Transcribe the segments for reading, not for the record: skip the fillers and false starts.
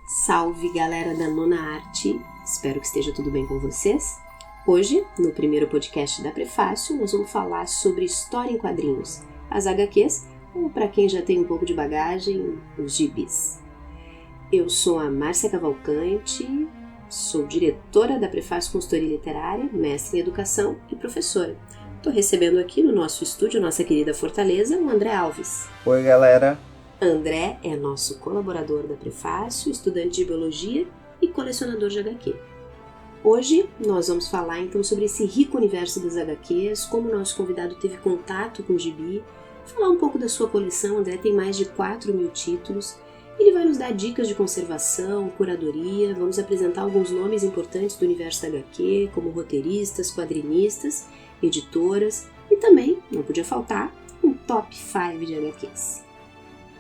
Salve galera da Nona Arte, espero que esteja tudo bem com vocês. Hoje, no primeiro podcast da Prefácio, nós vamos falar sobre história em quadrinhos, as HQs, ou para quem já tem um pouco de bagagem, os gibis. Eu sou a Márcia Cavalcante, sou diretora da Prefácio Consultoria Literária, mestre em Educação e professora. Estou recebendo aqui no nosso estúdio, nossa querida Fortaleza, o André Alves. Oi galera! André é nosso colaborador da Prefácio, estudante de Biologia e colecionador de HQ. Hoje nós vamos falar então sobre esse rico universo das HQs, como o nosso convidado teve contato com o gibi, falar um pouco da sua coleção. André tem mais de 4.000 títulos, ele vai nos dar dicas de conservação, curadoria, vamos apresentar alguns nomes importantes do universo da HQ, como roteiristas, quadrinistas, editoras e também, não podia faltar, um top 5 de HQs.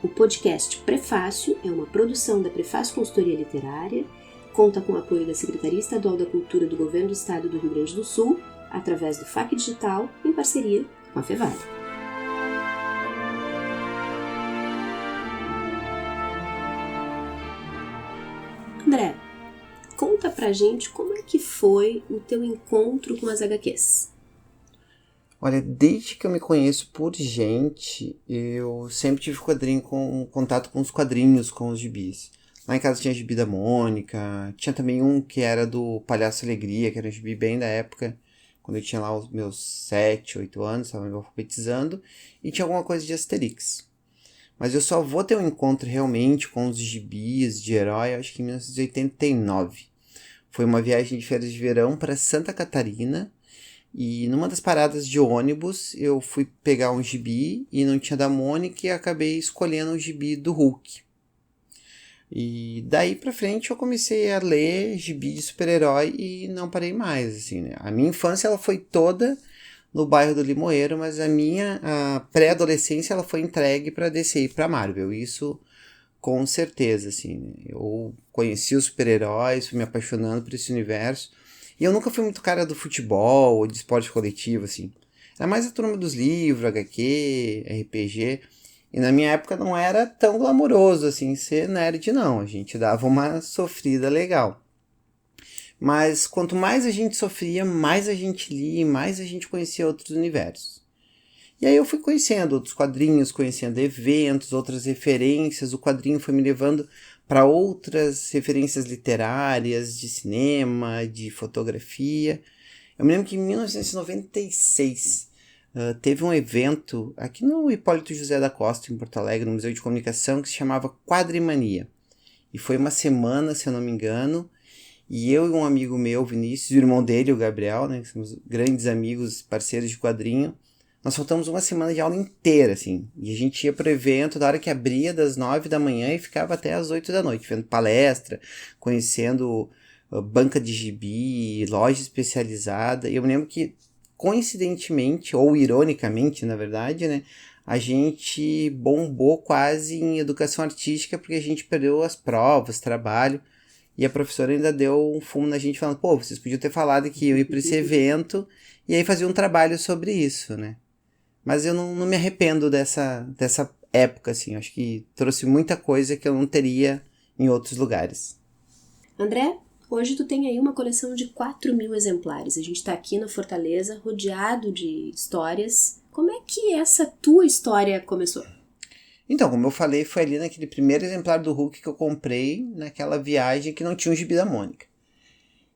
O podcast Prefácio é uma produção da Prefácio Consultoria Literária, conta com o apoio da Secretaria Estadual da Cultura do Governo do Estado do Rio Grande do Sul, através do FAQ Digital, em parceria com a Fevale. André, conta pra gente como é que foi o teu encontro com as HQs. Olha, desde que eu me conheço por gente, eu sempre tive contato com os quadrinhos, com os gibis. Lá em casa tinha gibi da Mônica, tinha também um que era do Palhaço Alegria, que era um gibi bem da época, quando eu tinha lá os meus 7, 8 anos, estava me alfabetizando, e tinha alguma coisa de Asterix. Mas eu só vou ter um encontro realmente com os gibis de herói, acho que em 1989. Foi uma viagem de férias de verão para Santa Catarina, e numa das paradas de ônibus eu fui pegar um gibi e não tinha da Mônica e acabei escolhendo o gibi do Hulk. E daí pra frente eu comecei a ler gibi de super-herói e não parei mais, assim, né? A minha infância ela foi toda no bairro do Limoeiro, mas a pré-adolescência ela foi entregue pra DC e pra Marvel, isso com certeza, assim, né? Eu conheci os super-heróis, fui me apaixonando por esse universo. E eu nunca fui muito cara do futebol ou de esporte coletivo, assim. Era mais a turma dos livros, HQ, RPG. E na minha época não era tão glamouroso, assim, ser nerd, não. A gente dava uma sofrida legal. Mas quanto mais a gente sofria, mais a gente lia e mais a gente conhecia outros universos. E aí eu fui conhecendo outros quadrinhos, conhecendo eventos, outras referências. O quadrinho foi me levando para outras referências literárias, de cinema, de fotografia. Eu me lembro que em 1996 teve um evento aqui no Hipólito José da Costa, em Porto Alegre, no Museu de Comunicação, que se chamava Quadrimania. E foi uma semana, se eu não me engano, e eu e um amigo meu, Vinícius, e o irmão dele, o Gabriel, né, que somos grandes amigos, parceiros de quadrinho, nós faltamos uma semana de aula inteira, assim. E a gente ia pro evento da hora que abria, das 9 da manhã, e ficava até as 8 da noite, vendo palestra, conhecendo banca de gibi, loja especializada. E eu me lembro que, coincidentemente, ou ironicamente, na verdade, né, a gente bombou quase em educação artística, porque a gente perdeu as provas, trabalho, e a professora ainda deu um fumo na gente, falando, pô, vocês podiam ter falado que eu ia para esse evento, e aí fazia um trabalho sobre isso, né. Mas eu não me arrependo dessa época, assim. Acho que trouxe muita coisa que eu não teria em outros lugares. André, hoje tu tem aí uma coleção de 4.000 exemplares. A gente tá aqui na Fortaleza, rodeado de histórias. Como é que essa tua história começou? Então, como eu falei, foi ali naquele primeiro exemplar do Hulk que eu comprei, naquela viagem que não tinha um gibi da Mônica.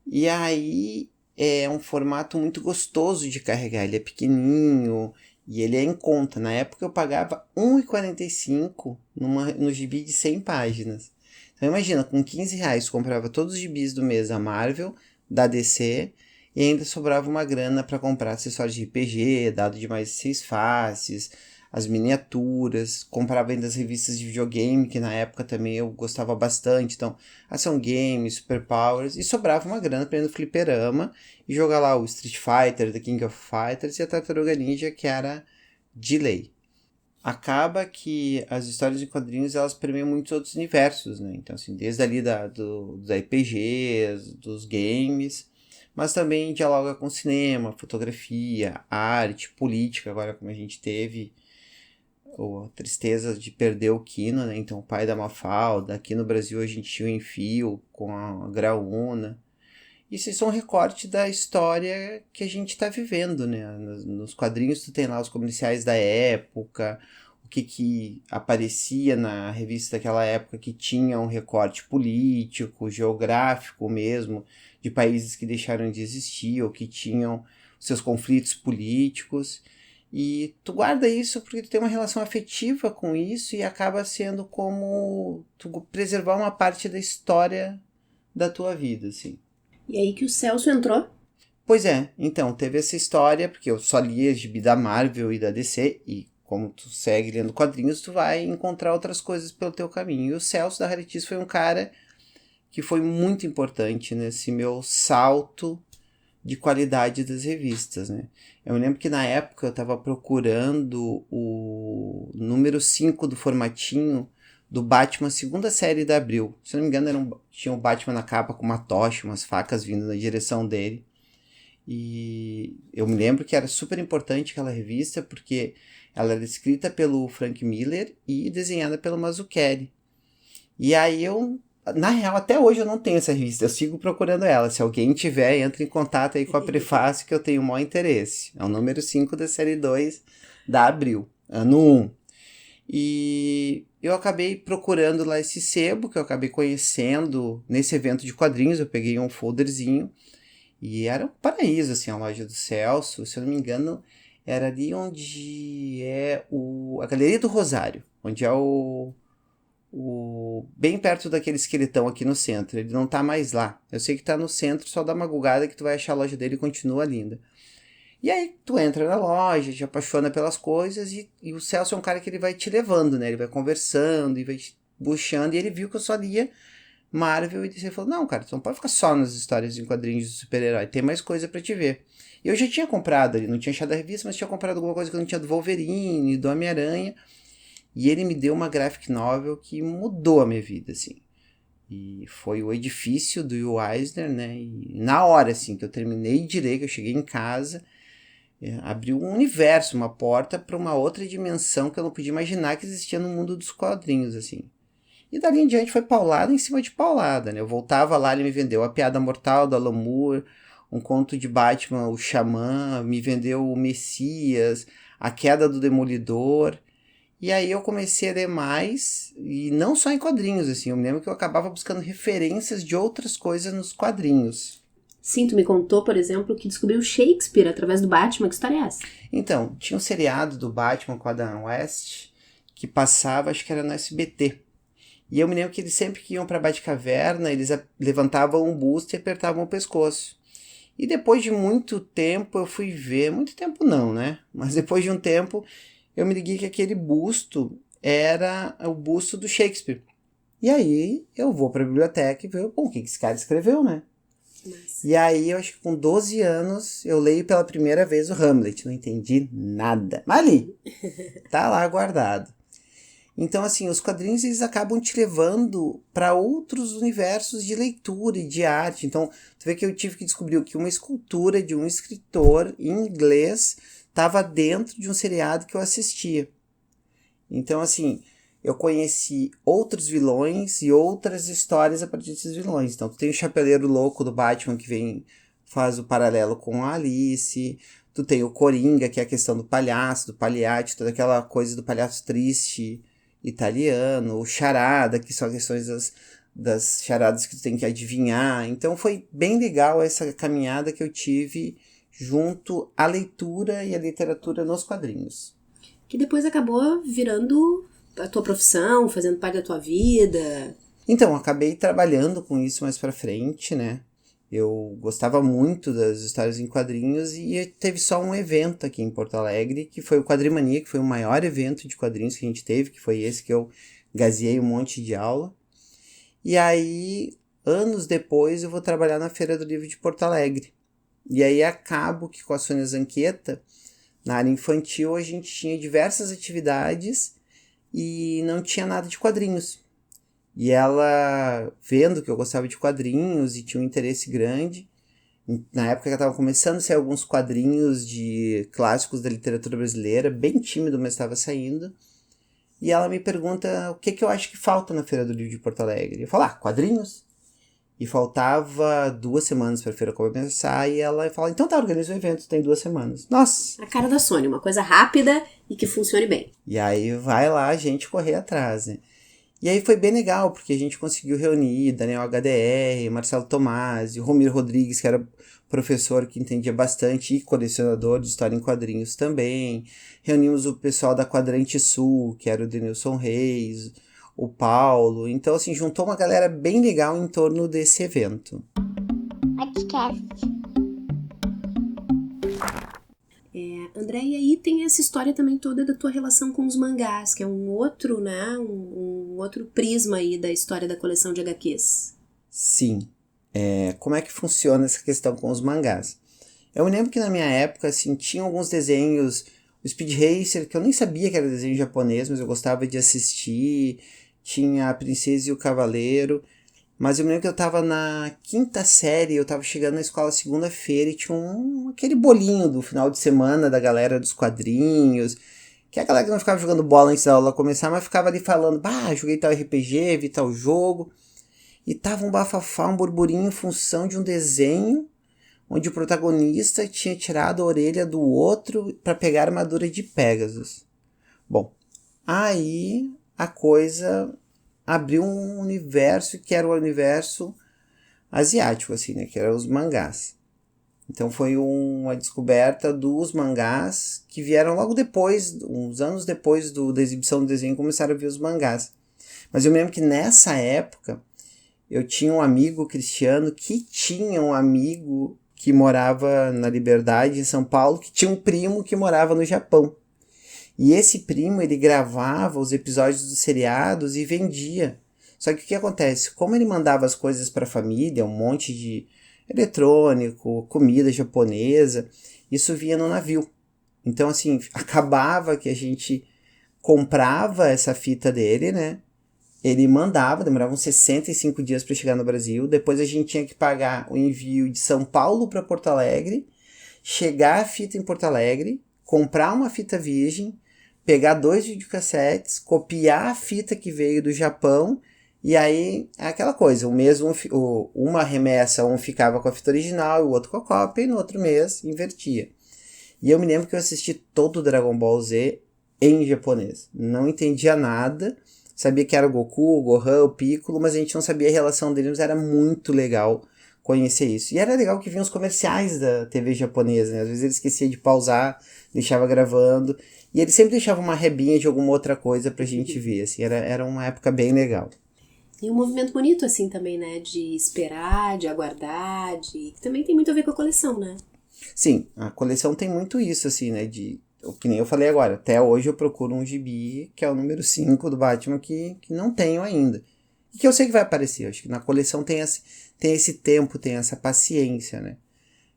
E aí é um formato muito gostoso de carregar. Ele é pequenininho e ele é em conta. Na época eu pagava R$1,45 no gibi de 100 páginas. Então imagina, com R$15 eu comprava todos os gibis do mês da Marvel, da DC, e ainda sobrava uma grana para comprar acessórios de RPG, dado de mais 6 faces, as miniaturas, comprava ainda as revistas de videogame, que na época também eu gostava bastante, então Ação Games, Super Powers, e sobrava uma grana para ir no fliperama e jogar lá o Street Fighter, The King of Fighters e a Tartaruga Ninja, que era de lei. Acaba que as histórias em quadrinhos elas permeiam muitos outros universos, né? Então, assim, desde ali dos RPGs, dos games, mas também dialoga com cinema, fotografia, arte, política, agora como a gente teve a tristeza de perder o Quino, né? Então, o pai da Mafalda. Aqui no Brasil a gente tinha o Enfio com a Graúna. Isso é um recorte da história que a gente está vivendo, né? Nos quadrinhos tu tem lá os comerciais da época, o que aparecia na revista daquela época que tinha um recorte político, geográfico mesmo, de países que deixaram de existir ou que tinham seus conflitos políticos. E tu guarda isso porque tu tem uma relação afetiva com isso e acaba sendo como tu preservar uma parte da história da tua vida, assim. E aí que o Celso entrou? Pois é, então, teve essa história, porque eu só lia gibi da Marvel e da DC, e como tu segue lendo quadrinhos, tu vai encontrar outras coisas pelo teu caminho. E o Celso da Rarities foi um cara que foi muito importante nesse meu salto de qualidade das revistas, né? Eu me lembro que na época eu estava procurando o número 5 do formatinho do Batman, segunda série da Abril. Se não me engano, tinha o Batman na capa com uma tocha, umas facas vindo na direção dele. E eu me lembro que era super importante aquela revista, porque ela era escrita pelo Frank Miller e desenhada pelo Mazzucchelli. E aí na real, até hoje eu não tenho essa revista, eu sigo procurando ela. Se alguém tiver, entre em contato aí com a Prefácio, que eu tenho o maior interesse. É o número 5 da série 2 da Abril, ano 1. E eu acabei procurando lá esse sebo, que eu acabei conhecendo nesse evento de quadrinhos. Eu peguei um folderzinho e era um paraíso, assim, a loja do Celso. Se eu não me engano, era ali onde é a Galeria do Rosário, onde é bem perto daquele esqueletão aqui no centro. Ele não tá mais lá. Eu sei que tá no centro, só dá uma gugada que tu vai achar a loja dele e continua linda. E aí tu entra na loja, te apaixona pelas coisas e o Celso é um cara que ele vai te levando, né? Ele vai conversando e vai te puxando. E ele viu que eu só lia Marvel e ele falou, não, cara, tu não pode ficar só nas histórias em quadrinhos de super-herói. Tem mais coisa pra te ver. E eu já tinha comprado ali, não tinha achado a revista, mas tinha comprado alguma coisa que eu não tinha do Wolverine, do Homem-Aranha. E ele me deu uma graphic novel que mudou a minha vida, assim. E foi o Edifício do Will Eisner, né? E na hora, assim, que eu terminei de ler, que eu cheguei em casa, abriu um universo, uma porta para uma outra dimensão que eu não podia imaginar que existia no mundo dos quadrinhos, assim. E dali em diante foi paulada em cima de paulada, né? Eu voltava lá, ele me vendeu A Piada Mortal, do Alan Moore, um conto de Batman, O Xamã, me vendeu o Messias, A Queda do Demolidor. E aí eu comecei a ler mais, e não só em quadrinhos, assim. Eu me lembro que eu acabava buscando referências de outras coisas nos quadrinhos. Sim, tu me contou, por exemplo, que descobriu Shakespeare através do Batman. Que história é essa? Então, tinha um seriado do Batman com a Dan West que passava, acho que era no SBT. E eu me lembro que eles sempre que iam pra Batcaverna, eles levantavam um busto e apertavam o pescoço. E depois de muito tempo eu fui ver, muito tempo não, né? Mas depois de um tempo eu me liguei que aquele busto era o busto do Shakespeare. E aí eu vou pra biblioteca e vejo, o que esse cara escreveu, né? E aí, eu acho que com 12 anos, eu leio pela primeira vez o Hamlet. Não entendi nada. Mas ali, tá lá guardado. Então, assim, os quadrinhos, eles acabam te levando para outros universos de leitura e de arte. Então, tu vê que eu tive que descobrir que uma escultura de um escritor em inglês estava dentro de um seriado que eu assistia. Então, assim, eu conheci outros vilões e outras histórias a partir desses vilões. Então, tu tem o Chapeleiro Louco do Batman, que faz o paralelo com a Alice. Tu tem o Coringa, que é a questão do palhaço, do palliate, toda aquela coisa do palhaço triste italiano. O Charada, que são questões das charadas que tu tem que adivinhar. Então, foi bem legal essa caminhada que eu tive junto à leitura e à literatura nos quadrinhos. Que depois acabou virando a tua profissão, fazendo parte da tua vida. Então, acabei trabalhando com isso mais pra frente, né? Eu gostava muito das histórias em quadrinhos e teve só um evento aqui em Porto Alegre, que foi o Quadrimania, que foi o maior evento de quadrinhos que a gente teve, que foi esse que eu gazeei um monte de aula. E aí, anos depois, eu vou trabalhar na Feira do Livro de Porto Alegre. E aí acabo que com a Sônia Zanqueta, na área infantil, a gente tinha diversas atividades e não tinha nada de quadrinhos. E ela, vendo que eu gostava de quadrinhos e tinha um interesse grande, na época que eu estava começando a sair alguns quadrinhos de clássicos da literatura brasileira, bem tímido, mas estava saindo, E ela me pergunta o que eu acho que falta na Feira do Livro de Porto Alegre. Eu falo, quadrinhos. E faltava 2 semanas para a feira começar e ela fala, então tá, organiza o evento, tem 2 semanas. Nossa! A cara da Sônia, uma coisa rápida e que funcione bem. E aí vai lá a gente correr atrás, né? E aí foi bem legal, porque a gente conseguiu reunir Daniel HDR, Marcelo Tomasi, Romir Rodrigues, que era professor que entendia bastante e colecionador de história em quadrinhos também. Reunimos o pessoal da Quadrante Sul, que era o Denilson Reis, o Paulo. Então, assim, juntou uma galera bem legal em torno desse evento. Podcast. André, e aí tem essa história também toda da tua relação com os mangás, que é um outro, né, um outro prisma aí da história da coleção de HQs. Sim. Como é que funciona essa questão com os mangás? Eu me lembro que na minha época, assim, tinha alguns desenhos, o Speed Racer, que eu nem sabia que era desenho japonês, mas eu gostava de assistir, tinha a Princesa e o Cavaleiro, mas eu me lembro que eu tava na 5ª série, eu tava chegando na escola segunda-feira e tinha aquele bolinho do final de semana da galera dos quadrinhos, que é a galera que não ficava jogando bola antes da aula começar, mas ficava ali falando, joguei tal RPG, vi tal jogo, e tava um bafafá, um burburinho em função de um desenho onde o protagonista tinha tirado a orelha do outro para pegar a armadura de Pegasus. Bom, aí a coisa abriu um universo que era o universo asiático, assim, né? Que eram os mangás. Então foi uma descoberta dos mangás que vieram logo depois, uns anos depois da exibição do desenho, começaram a vir os mangás. Mas eu me lembro que nessa época eu tinha um amigo cristiano que tinha um amigo que morava na Liberdade, em São Paulo, que tinha um primo que morava no Japão. E esse primo, ele gravava os episódios dos seriados e vendia. Só que o que acontece? Como ele mandava as coisas para a família, um monte de eletrônico, comida japonesa, isso vinha no navio. Então, assim, acabava que a gente comprava essa fita dele, né? Ele mandava, demorava uns 65 dias para chegar no Brasil. Depois a gente tinha que pagar o envio de São Paulo para Porto Alegre, chegar a fita em Porto Alegre, comprar uma fita virgem, pegar 2 videocassetes, copiar a fita que veio do Japão, e aí é aquela coisa, uma remessa, um ficava com a fita original e o outro com a cópia, e no outro mês invertia. E eu me lembro que eu assisti todo o Dragon Ball Z em japonês. Não entendia nada, sabia que era o Goku, o Gohan, o Piccolo, mas a gente não sabia a relação deles, mas era muito legal conhecer isso. E era legal que vinham os comerciais da TV japonesa, né? Às vezes ele esquecia de pausar, deixava gravando, e ele sempre deixava uma rebinha de alguma outra coisa pra gente ver, assim, era uma época bem legal. E um movimento bonito, assim, também, né? De esperar, de aguardar, que também tem muito a ver com a coleção, né? Sim, a coleção tem muito isso, assim, né? Que nem eu falei agora, até hoje eu procuro um gibi, que é o número 5 do Batman, que não tenho ainda. E que eu sei que vai aparecer, eu acho que na coleção tem esse tempo, tem essa paciência, né?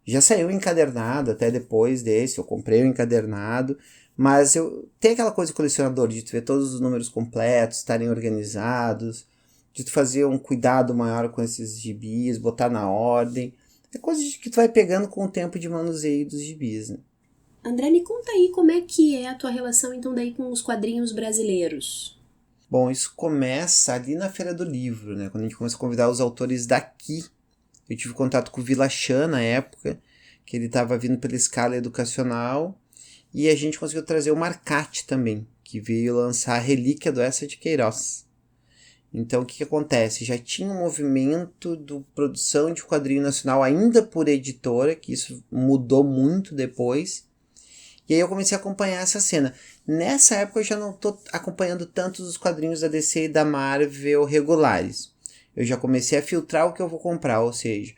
Já saiu encadernado até depois desse, eu comprei o encadernado, mas tem aquela coisa de colecionador, de tu ver todos os números completos, estarem organizados, de tu fazer um cuidado maior com esses gibis, botar na ordem. É coisa que tu vai pegando com o tempo de manuseio dos gibis, né? André, me conta aí como é que é a tua relação, então, daí com os quadrinhos brasileiros. Bom, isso começa ali na Feira do Livro, né? Quando a gente começa a convidar os autores daqui. Eu tive contato com o Vila Chan na época, que ele estava vindo pela escala educacional, e a gente conseguiu trazer o Marcati também, que veio lançar a Relíquia do Essa de Queiroz. Então, o que acontece? Já tinha um movimento de produção de quadrinho nacional, ainda por editora, que isso mudou muito depois. E aí eu comecei a acompanhar essa cena. Nessa época eu já não estou acompanhando tanto os quadrinhos da DC e da Marvel regulares. Eu já comecei a filtrar o que eu vou comprar, ou seja,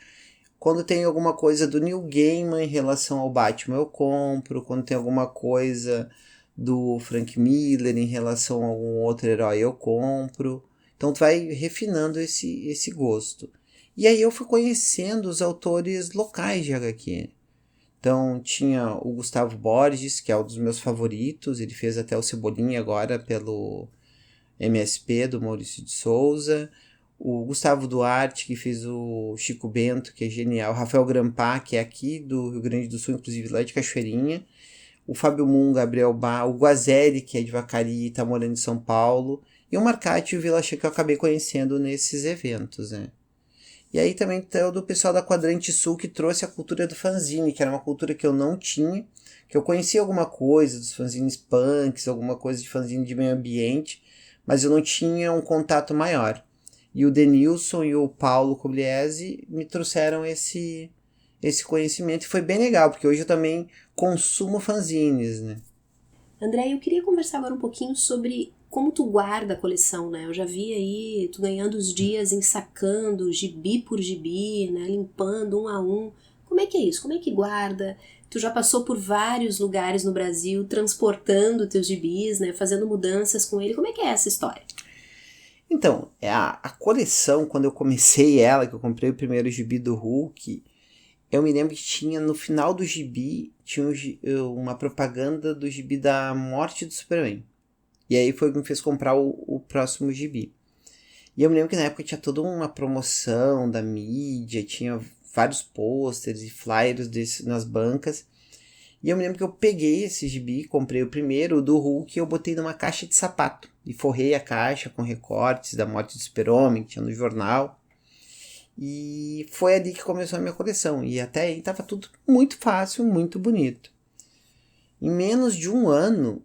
quando tem alguma coisa do Neil Gaiman em relação ao Batman eu compro, quando tem alguma coisa do Frank Miller em relação a algum outro herói eu compro. Então tu vai refinando esse gosto. E aí eu fui conhecendo os autores locais de HQ. Então tinha o Gustavo Borges, que é um dos meus favoritos, ele fez até o Cebolinha agora pelo MSP do Maurício de Souza. O Gustavo Duarte, que fez o Chico Bento, que é genial. O Rafael Grampá, que é aqui do Rio Grande do Sul, inclusive lá de Cachoeirinha. o Fábio Moon, Gabriel Bá, o Guazelli, que é de Vacaria e está morando em São Paulo, e o Marcati e o Villachê que eu acabei conhecendo nesses eventos, né? E aí também tem o do pessoal da Quadrante Sul que trouxe a cultura do fanzine, que era uma cultura que eu não tinha, que eu conhecia alguma coisa dos fanzines punks, alguma coisa de fanzine de meio ambiente, mas eu não tinha um contato maior. E o Denilson e o Paulo Cobliese me trouxeram esse conhecimento e foi bem legal, porque hoje eu também consumo fanzines, né? André, eu queria conversar agora um pouquinho sobre como tu guarda a coleção, né? Eu já vi aí tu ganhando os dias ensacando gibi por gibi, né? Limpando um a um. Como é que é isso? Como é que guarda? Tu já passou por vários lugares no Brasil transportando teus gibis, né? Fazendo mudanças com ele. Como é que é essa história? Então, a coleção, quando eu comecei ela, que eu comprei o primeiro gibi do Hulk, eu me lembro que tinha, no final do gibi, tinha uma propaganda do gibi da morte do Superman. E aí foi o que me fez comprar o próximo gibi. E eu me lembro que na época tinha toda uma promoção da mídia, tinha vários pôsteres e flyers nas bancas. E eu me lembro que eu peguei esse gibi, comprei o primeiro, o do Hulk, e eu botei numa caixa de sapato. E forrei a caixa com recortes da morte do Super-Homem, que tinha no jornal. E foi ali que começou a minha coleção. E até aí estava tudo muito fácil, muito bonito. Em menos de um ano,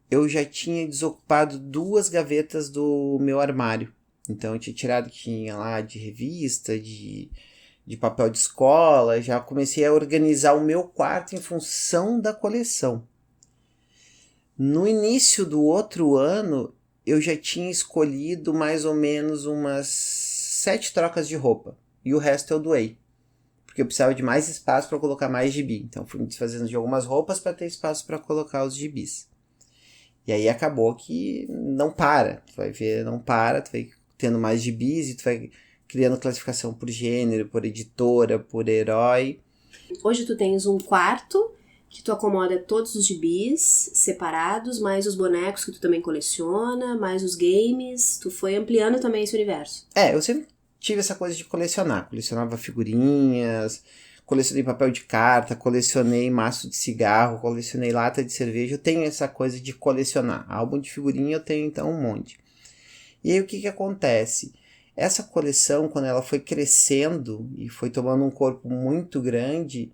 eu já tinha desocupado 2 gavetas do meu armário. Então eu tinha tirado o que tinha lá de revista, de papel de escola, já comecei a organizar o meu quarto em função da coleção. No início do outro ano, eu já tinha escolhido mais ou menos umas 7 trocas de roupa. E o resto eu doei. Porque eu precisava de mais espaço para colocar mais gibi. Então fui me desfazendo de algumas roupas para ter espaço para colocar os gibis. E aí acabou que não para. Tu vai ver, não para. Tu vai tendo mais gibis e tu vai criando classificação por gênero, por editora, por herói. Hoje tu tens um quarto que tu acomoda todos os gibis separados, mais os bonecos que tu também coleciona, mais os games. Tu foi ampliando também esse universo. Eu sempre tive essa coisa de colecionar. Colecionava figurinhas, colecionei papel de carta, colecionei maço de cigarro, colecionei lata de cerveja. Eu tenho essa coisa de colecionar. Álbum de figurinha eu tenho então um monte. E aí o que acontece? Essa coleção, quando ela foi crescendo e foi tomando um corpo muito grande,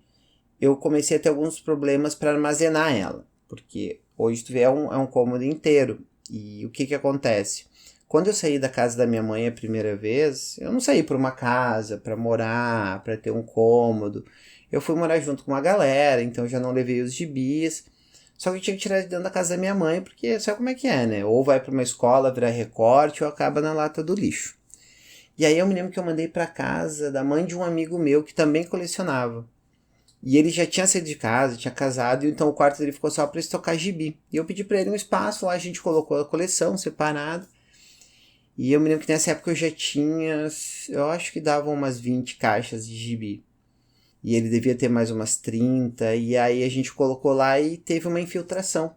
eu comecei a ter alguns problemas para armazenar ela. Porque hoje tu vê é um cômodo inteiro. E o que acontece? Quando eu saí da casa da minha mãe a primeira vez, eu não saí para uma casa, para morar, para ter um cômodo. Eu fui morar junto com uma galera, então eu já não levei os gibis. Só que eu tinha que tirar de dentro da casa da minha mãe, porque sabe como é que é, né? Ou vai para uma escola virar recorte, ou acaba na lata do lixo. E aí eu me lembro que eu mandei para casa da mãe de um amigo meu que também colecionava. E ele já tinha saído de casa, tinha casado, e então o quarto dele ficou só para estocar gibi. E eu pedi para ele um espaço, lá a gente colocou a coleção separada. E eu me lembro que nessa época eu já tinha, eu acho que davam umas 20 caixas de gibi. E ele devia ter mais umas 30, e aí a gente colocou lá e teve uma infiltração.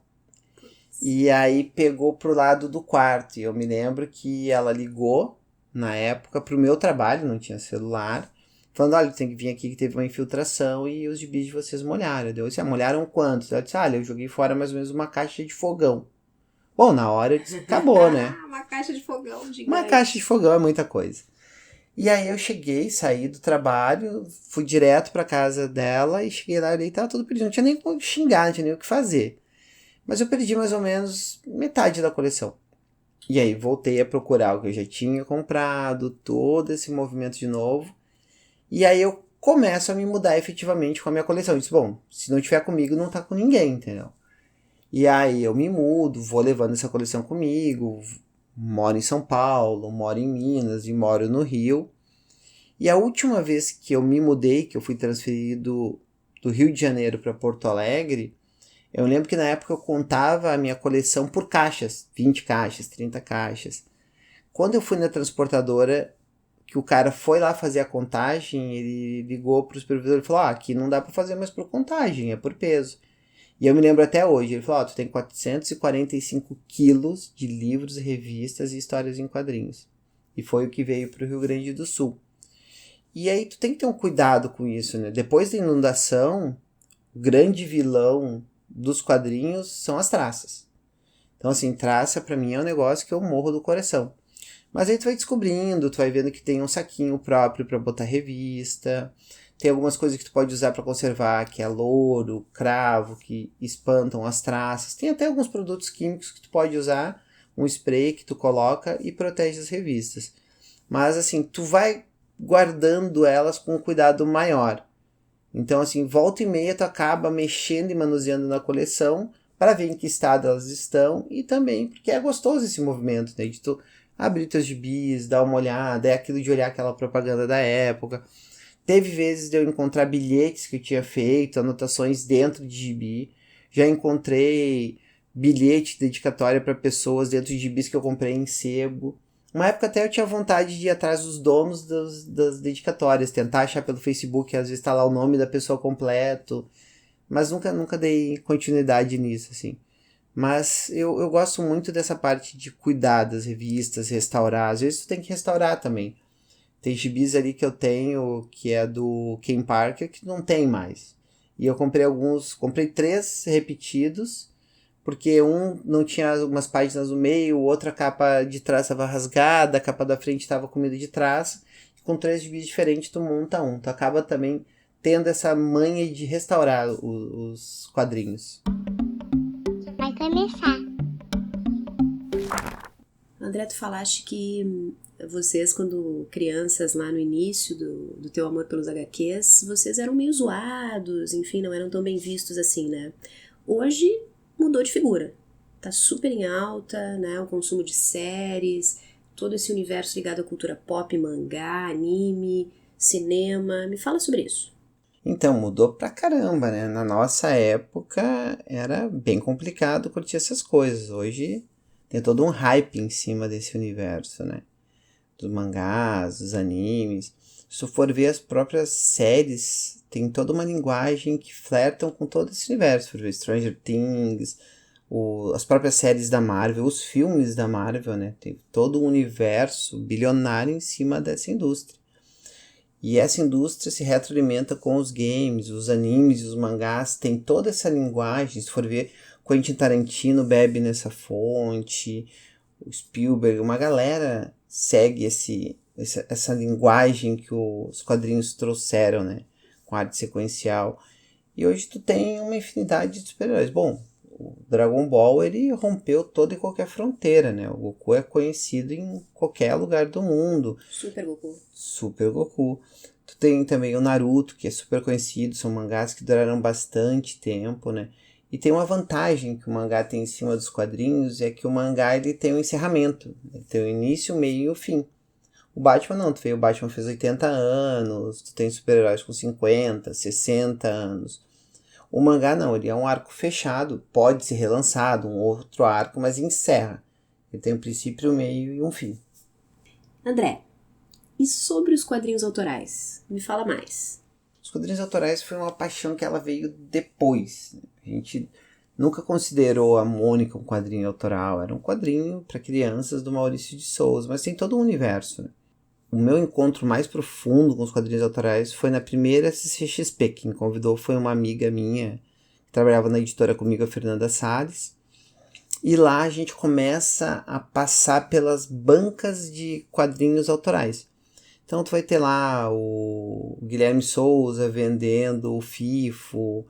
E aí pegou pro lado do quarto, e eu me lembro que ela ligou, na época, pro meu trabalho, não tinha celular, falando, olha, tem que vir aqui que teve uma infiltração e os gibis de vocês molharam. Eu disse, molharam quantos? Ela disse, olha, eu joguei fora mais ou menos uma caixa de fogão. Bom, na hora eu disse, acabou, né? Uma caixa de fogão gigante. Uma caixa de fogão é muita coisa. E aí eu cheguei, saí do trabalho, fui direto pra casa dela e cheguei lá e tava tudo perdido. Não tinha nem como xingar, não tinha nem o que fazer. Mas eu perdi mais ou menos metade da coleção. E aí voltei a procurar o que eu já tinha comprado, todo esse movimento de novo. E aí eu começo a me mudar efetivamente com a minha coleção. Eu disse, bom, se não tiver comigo, não tá com ninguém, entendeu? E aí eu me mudo, vou levando essa coleção comigo, moro em São Paulo, moro em Minas e moro no Rio. E a última vez que eu me mudei, que eu fui transferido do Rio de Janeiro para Porto Alegre, eu lembro que na época eu contava a minha coleção por caixas, 20 caixas, 30 caixas. Quando eu fui na transportadora, que o cara foi lá fazer a contagem, ele ligou para o supervisor e falou, aqui não dá para fazer mais por contagem, é por peso. E eu me lembro até hoje, ele falou, tu tem 445 quilos de livros, revistas e histórias em quadrinhos. E foi o que veio para o Rio Grande do Sul. E aí tu tem que ter um cuidado com isso, né? Depois da inundação, o grande vilão dos quadrinhos são as traças. Então, assim, traça pra mim é um negócio que eu morro do coração. Mas aí tu vai descobrindo, tu vai vendo que tem um saquinho próprio pra botar revista, tem algumas coisas que tu pode usar pra conservar, que é louro, cravo, que espantam as traças. Tem até alguns produtos químicos que tu pode usar, um spray que tu coloca e protege as revistas. Mas, assim, tu vai guardando elas com um cuidado maior. Então, assim, volta e meia tu acaba mexendo e manuseando na coleção para ver em que estado elas estão e também porque é gostoso esse movimento, né? De tu abrir teus gibis, dar uma olhada, é aquilo de olhar aquela propaganda da época. Teve vezes de eu encontrar bilhetes que eu tinha feito, anotações dentro de gibi. Já encontrei bilhete dedicatória para pessoas dentro de gibis que eu comprei em sebo. Uma época até eu tinha vontade de ir atrás dos donos das dedicatórias, tentar achar pelo Facebook, às vezes tá lá o nome da pessoa completo, mas nunca dei continuidade nisso, assim. Mas eu gosto muito dessa parte de cuidar das revistas, restaurar. Às vezes tu tem que restaurar também. Tem gibis ali que eu tenho, que é do Ken Parker, que não tem mais. E eu comprei 3 repetidos, porque um não tinha algumas páginas no meio, outra capa de trás estava rasgada, a capa da frente estava com medo de traço. Com 3 gibis diferentes tu monta um. Tu acaba também tendo essa manha de restaurar os quadrinhos. Vai começar. André, tu falaste que vocês, quando crianças, lá no início do teu amor pelos HQs, vocês eram meio zoados, enfim, não eram tão bem vistos assim, né? Hoje mudou de figura. Tá super em alta, né? O consumo de séries, todo esse universo ligado à cultura pop, mangá, anime, cinema. Me fala sobre isso. Então, mudou pra caramba, né? Na nossa época era bem complicado curtir essas coisas. Hoje tem todo um hype em cima desse universo, né? Dos mangás, dos animes. Se tu for ver as próprias séries, tem toda uma linguagem que flertam com todo esse universo. For ver Stranger Things, as próprias séries da Marvel, os filmes da Marvel, né? Tem todo um universo bilionário em cima dessa indústria. E essa indústria se retroalimenta com os games, os animes e os mangás. Tem toda essa linguagem. Se for ver, Quentin Tarantino bebe nessa fonte, o Spielberg, uma galera segue essa linguagem que os quadrinhos trouxeram, né? Com arte sequencial. E hoje tu tem uma infinidade de super-heróis. Bom, o Dragon Ball, ele rompeu toda e qualquer fronteira, né? O Goku é conhecido em qualquer lugar do mundo. Super Goku. Super Goku. Tu tem também o Naruto, que é super conhecido. São mangás que duraram bastante tempo, né? E tem uma vantagem que o mangá tem em cima dos quadrinhos, é que o mangá ele tem um encerramento. Ele tem o início, o meio e o fim. O Batman não, o Batman fez 80 anos, tu tem super-heróis com 50, 60 anos. O mangá não, ele é um arco fechado, pode ser relançado, um outro arco, mas encerra. Ele tem um princípio, um meio e um fim. André, e sobre os quadrinhos autorais? Me fala mais. Os quadrinhos autorais foi uma paixão que ela veio depois. A gente nunca considerou a Mônica um quadrinho autoral, era um quadrinho para crianças do Maurício de Souza, mas tem todo um universo, né? O meu encontro mais profundo com os quadrinhos autorais foi na primeira CCXP. Quem me convidou foi uma amiga minha que trabalhava na editora comigo, a Fernanda Salles. E lá a gente começa a passar pelas bancas de quadrinhos autorais. Então tu vai ter lá o Guilherme Souza vendendo o FIFO,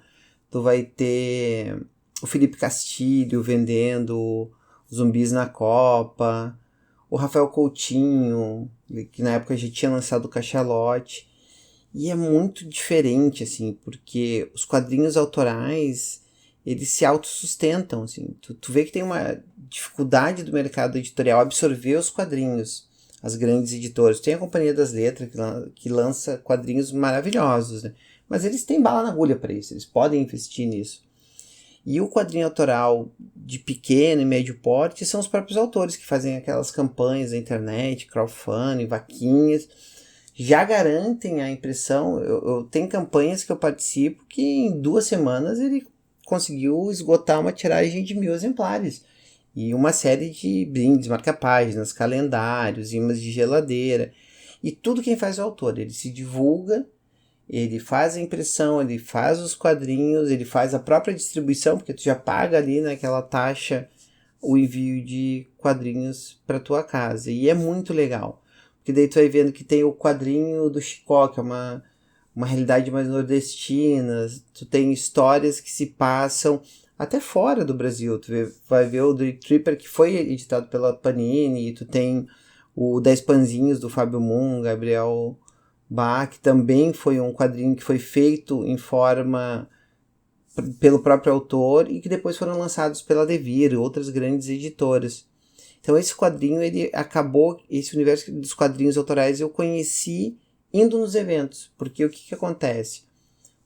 tu vai ter o Felipe Castilho vendendo Zumbis na Copa, o Rafael Coutinho, que na época já tinha lançado o Cachalote. E é muito diferente, assim, porque os quadrinhos autorais, eles se autossustentam, assim. Tu vê que tem uma dificuldade do mercado editorial absorver os quadrinhos, as grandes editoras. Tem a Companhia das Letras, que lança quadrinhos maravilhosos, né? Mas eles têm bala na agulha para isso, eles podem investir nisso. E o quadrinho autoral de pequeno e médio porte são os próprios autores que fazem aquelas campanhas na internet, crowdfunding, vaquinhas, já garantem a impressão. Eu tenho campanhas que eu participo que em 2 semanas ele conseguiu esgotar uma tiragem de 1.000 exemplares. E uma série de brindes, marca-páginas, calendários, imãs de geladeira. E tudo quem faz é o autor. Ele se divulga ele faz a impressão, ele faz os quadrinhos, ele faz a própria distribuição, porque tu já paga ali naquela taxa o envio de quadrinhos para tua casa. E é muito legal, porque daí tu vai vendo que tem o quadrinho do Chicó, que é uma realidade mais nordestina, tu tem histórias que se passam até fora do Brasil. Vai ver o Dream Tripper, que foi editado pela Panini, e tu tem o 10 Panzinhos do Fábio Moon, Gabriel Bach, que também foi um quadrinho que foi feito em forma pelo próprio autor e que depois foram lançados pela Devir e outras grandes editoras. Então esse quadrinho, ele acabou, esse universo dos quadrinhos autorais eu conheci indo nos eventos, porque o que acontece?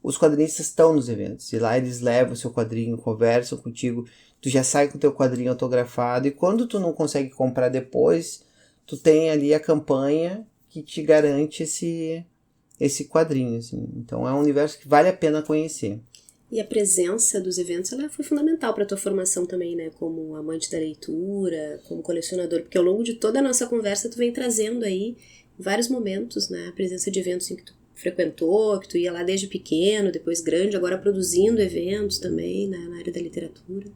Os quadrinistas estão nos eventos, e lá eles levam o seu quadrinho, conversam contigo, tu já sai com o teu quadrinho autografado, e quando tu não consegue comprar depois, tu tem ali a campanha que te garante esse quadrinho, assim. Então é um universo que vale a pena conhecer. E a presença dos eventos, ela foi fundamental para a tua formação também, né? Como amante da leitura, como colecionador, porque ao longo de toda a nossa conversa tu vem trazendo aí vários momentos, né? A presença de eventos em que tu frequentou, que tu ia lá desde pequeno, depois grande, agora produzindo eventos também, né? Na área da literatura.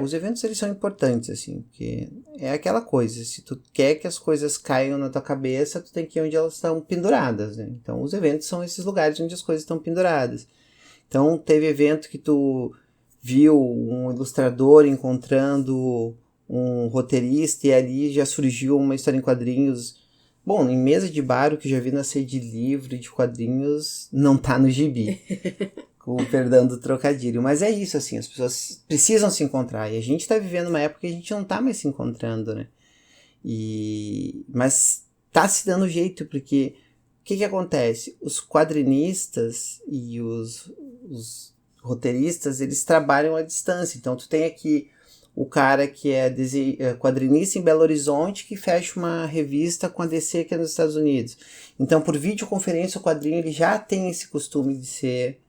Os eventos, eles são importantes, assim, porque é aquela coisa, se tu quer que as coisas caiam na tua cabeça, tu tem que ir onde elas estão penduradas, né? Então os eventos são esses lugares onde as coisas estão penduradas. Então, teve evento que tu viu um ilustrador encontrando um roteirista e ali já surgiu uma história em quadrinhos. Bom, em mesa de bar, o que já vi nascer de livro e de quadrinhos não tá no gibi, com o perdão do trocadilho. Mas é isso, assim, as pessoas precisam se encontrar. E a gente tá vivendo uma época que a gente não tá mais se encontrando, né? Mas tá se dando jeito, porque o que acontece? Os quadrinistas e os roteiristas, eles trabalham à distância. Então, tu tem aqui o cara que é quadrinista em Belo Horizonte, que fecha uma revista com a DC aqui nos Estados Unidos. Então, por videoconferência, o quadrinho ele já tem esse costume de ser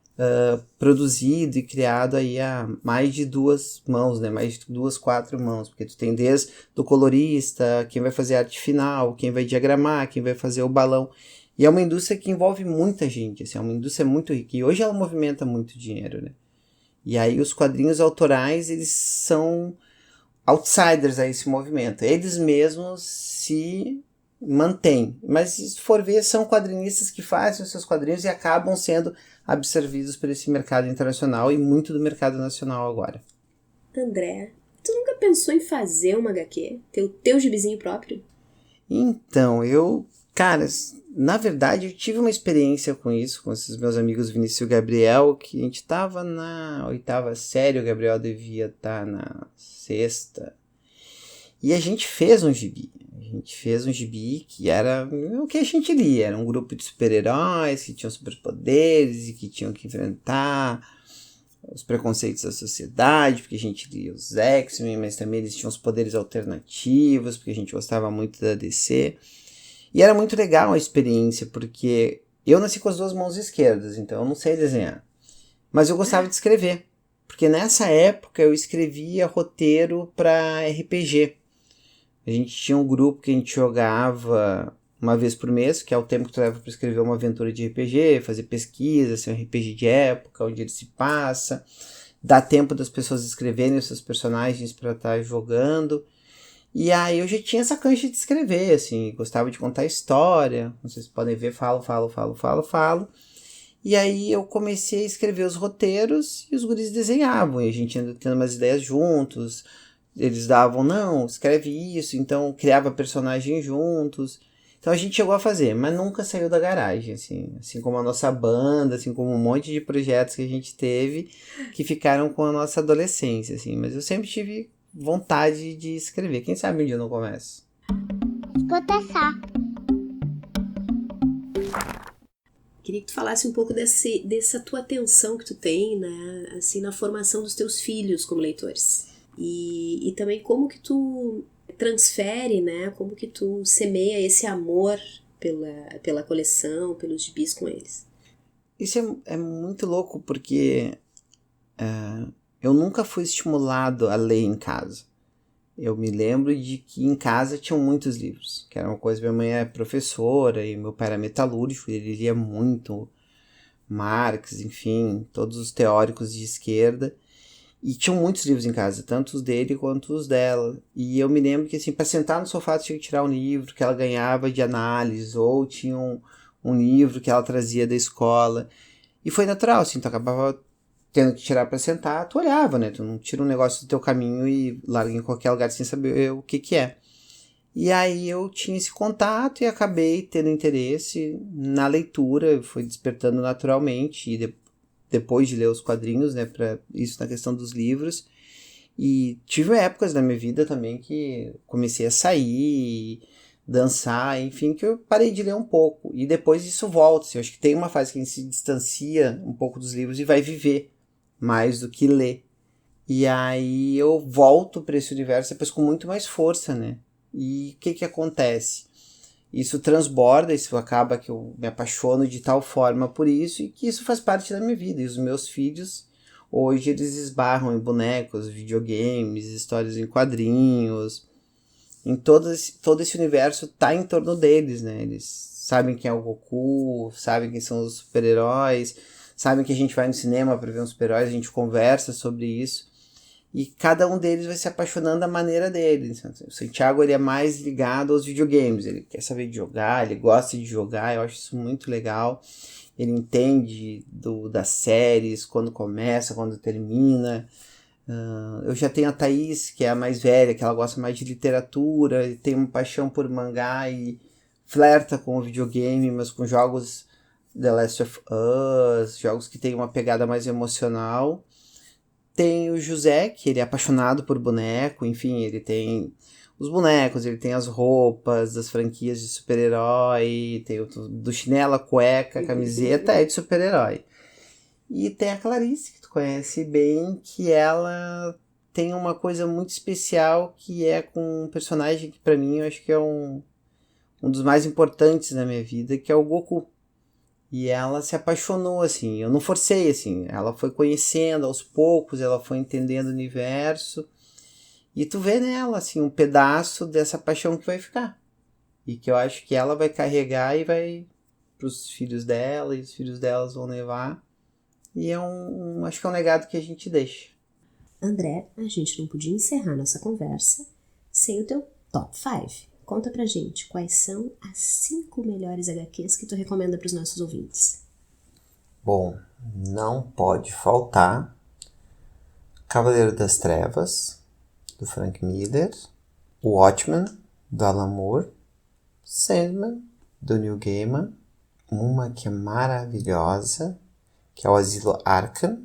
produzido e criado aí a mais de 2 mãos, né? Mais de 2, 4 mãos, porque tu tem desde do colorista, quem vai fazer a arte final, quem vai diagramar, quem vai fazer o balão. E é uma indústria que envolve muita gente, assim, é uma indústria muito rica. E hoje ela movimenta muito dinheiro, né? E aí os quadrinhos autorais, eles são outsiders a esse movimento. Eles mesmos se mantêm. Mas se for ver, são quadrinistas que fazem os seus quadrinhos e acabam sendo absorvidos por esse mercado internacional e muito do mercado nacional agora. André, tu nunca pensou em fazer uma HQ? Ter o teu gibizinho próprio? Então, cara, na verdade, eu tive uma experiência com isso, com esses meus amigos Vinícius e Gabriel, que a gente tava na 8ª série, o Gabriel devia estar na 6ª, e a gente fez um gibi. A gente fez um gibi que era o que a gente lia, era um grupo de super-heróis que tinham superpoderes e que tinham que enfrentar os preconceitos da sociedade, porque a gente lia os X-Men, mas também eles tinham os poderes alternativos, porque a gente gostava muito da DC. E era muito legal a experiência, porque eu nasci com as 2 mãos esquerdas, então eu não sei desenhar. Mas eu gostava de escrever, porque nessa época eu escrevia roteiro para RPG. A gente tinha um grupo que a gente jogava uma vez por mês, que é o tempo que tu leva para escrever uma aventura de RPG, fazer pesquisa, ser um RPG de época, onde ele se passa, dá tempo das pessoas escreverem os seus personagens para estar jogando. E aí eu já tinha essa cancha de escrever, assim, gostava de contar história, vocês podem ver, falo. E aí eu comecei a escrever os roteiros e os guris desenhavam, e a gente ia tendo umas ideias juntos, eles davam, não, escreve isso, então criava personagens juntos. Então a gente chegou a fazer, mas nunca saiu da garagem, assim como a nossa banda, assim como um monte de projetos que a gente teve, que ficaram com a nossa adolescência, assim, mas eu sempre tive vontade de escrever. Quem sabe um dia eu não começo. Escuta só. Queria que tu falasse um pouco dessa tua atenção que tu tem, né, assim, na formação dos teus filhos como leitores. E também como que tu transfere, né, como que tu semeia esse amor pela coleção, pelos gibis com eles. Isso é muito louco, porque eu nunca fui estimulado a ler em casa. Eu me lembro de que em casa tinham muitos livros, que era uma coisa, minha mãe é professora e meu pai era metalúrgico, ele lia muito Marx, enfim, todos os teóricos de esquerda. E tinham muitos livros em casa, tanto os dele quanto os dela. E eu me lembro que, assim, para sentar no sofá, tinha que tirar um livro que ela ganhava de análise, ou tinha um livro que ela trazia da escola. E foi natural, assim, tu acabava tendo que tirar para sentar, tu olhava, né? Tu não tira um negócio do teu caminho e larga em qualquer lugar sem saber o que é. E aí eu tinha esse contato e acabei tendo interesse na leitura, foi despertando naturalmente, e depois de ler os quadrinhos, né, para isso na questão dos livros. E tive épocas da minha vida também que comecei a sair, dançar, enfim, que eu parei de ler um pouco. E depois isso volta, assim, eu acho que tem uma fase que a gente se distancia um pouco dos livros e vai viver mais do que ler. E aí eu volto para esse universo depois com muito mais força, né? E o que acontece? Isso transborda, isso acaba que eu me apaixono de tal forma por isso e que isso faz parte da minha vida. E os meus filhos, hoje, eles esbarram em bonecos, videogames, histórias em quadrinhos. Em todo esse universo tá em torno deles, né? Eles sabem quem é o Goku, sabem quem são os super-heróis, sabem que a gente vai no cinema para ver uns super-heróis, a gente conversa sobre isso. E cada um deles vai se apaixonando da maneira dele. O Santiago, ele é mais ligado aos videogames. Ele quer saber de jogar, ele gosta de jogar. Eu acho isso muito legal. Ele entende das séries, quando começa, quando termina. Eu já tenho a Thaís, que é a mais velha, que ela gosta mais de literatura. E tem uma paixão por mangá e flerta com o videogame, mas com jogos The Last of Us, jogos que tem uma pegada mais emocional. Tem o José, que ele é apaixonado por boneco, enfim, ele tem os bonecos, ele tem as roupas das franquias de super-herói, tem do chinelo, cueca, camiseta, é de super-herói. E tem a Clarice, que tu conhece bem, que ela tem uma coisa muito especial, que é com um personagem que pra mim eu acho que é um dos mais importantes na minha vida, que é o Goku. E ela se apaixonou, assim, eu não forcei, assim, ela foi conhecendo aos poucos, ela foi entendendo o universo, e tu vê nela, assim, um pedaço dessa paixão que vai ficar, e que eu acho que ela vai carregar e vai pros filhos dela, e os filhos delas vão levar, e acho que é um legado que a gente deixa. André, a gente não podia encerrar nossa conversa sem o teu top 5. Conta pra gente quais são as 5 melhores HQs que tu recomenda pros nossos ouvintes. Bom, não pode faltar Cavaleiro das Trevas, do Frank Miller, o Watchmen, do Alan Moore, Sandman, do Neil Gaiman, uma que é maravilhosa, que é o Asilo Arkham,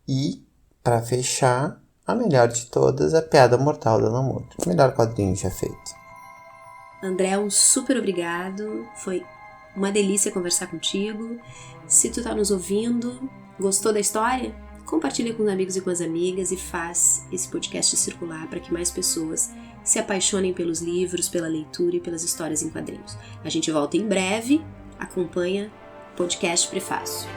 e, para fechar, a melhor de todas, A Piada Mortal do Alan Moore, o melhor quadrinho já feito. André, um super obrigado, foi uma delícia conversar contigo. Se tu tá nos ouvindo, gostou da história? Compartilha com os amigos e com as amigas e faz esse podcast circular para que mais pessoas se apaixonem pelos livros, pela leitura e pelas histórias em quadrinhos. A gente volta em breve, acompanha o podcast Prefácio.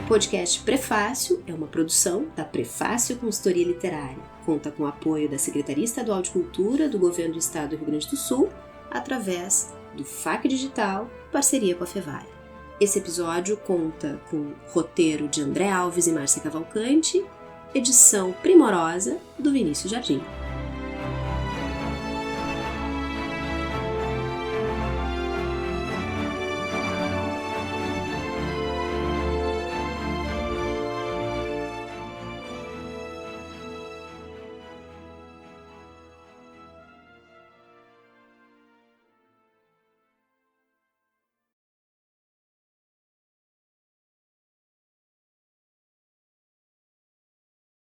O podcast Prefácio é uma produção da Prefácio Consultoria Literária. Conta com o apoio da Secretaria Estadual de Cultura do Governo do Estado do Rio Grande do Sul, através do FAQ Digital, parceria com a Fevale. Esse episódio conta com roteiro de André Alves e Márcia Cavalcante, edição primorosa do Vinícius Jardim.